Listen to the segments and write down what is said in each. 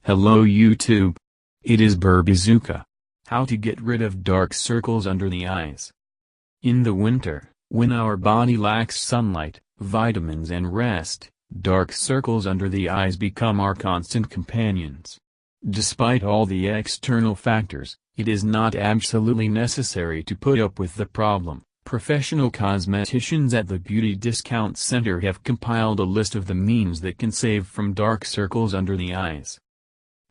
Hello YouTube. It is Burbizuka. How to get rid of dark circles under the eyes. In the winter, when our body lacks sunlight, vitamins and rest, dark circles under the eyes become our constant companions. Despite all the external factors, it is not absolutely necessary to put up with the problem. Professional cosmeticians at the Beauty Discount Center have compiled a list of the means that can save from dark circles under the eyes.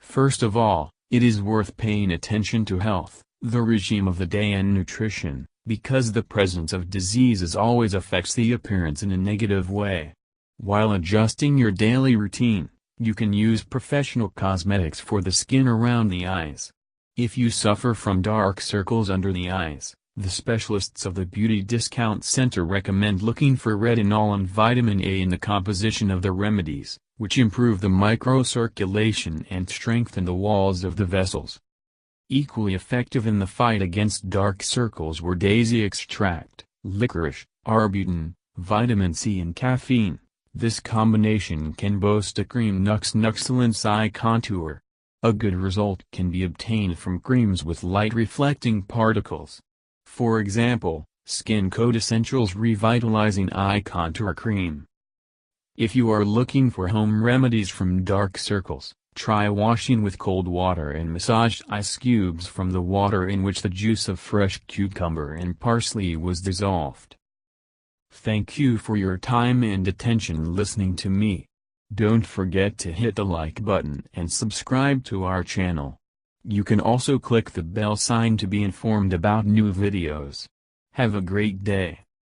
First of all, it is worth paying attention to health, the regime of the day and nutrition, because the presence of diseases always affects the appearance in a negative way. While adjusting your daily routine, you can use professional cosmetics for the skin around the eyes. If you suffer from dark circles under the eyes, the specialists of the Beauty Discount Center recommend looking for retinol and vitamin A in the composition of the remedies, which improve the microcirculation and strengthen the walls of the vessels. Equally effective in the fight against dark circles were daisy extract, licorice, arbutin, vitamin C and caffeine. This combination can boast a cream Nuxilence eye contour. A good result can be obtained from creams with light-reflecting particles. For example, Skin Code Essentials Revitalizing Eye Contour Cream. If you are looking for home remedies from dark circles, try washing with cold water and massaged ice cubes from the water in which the juice of fresh cucumber and parsley was dissolved. Thank you for your time and attention listening to me. Don't forget to hit the like button and subscribe to our channel. You can also click the bell sign to be informed about new videos. Have a great day.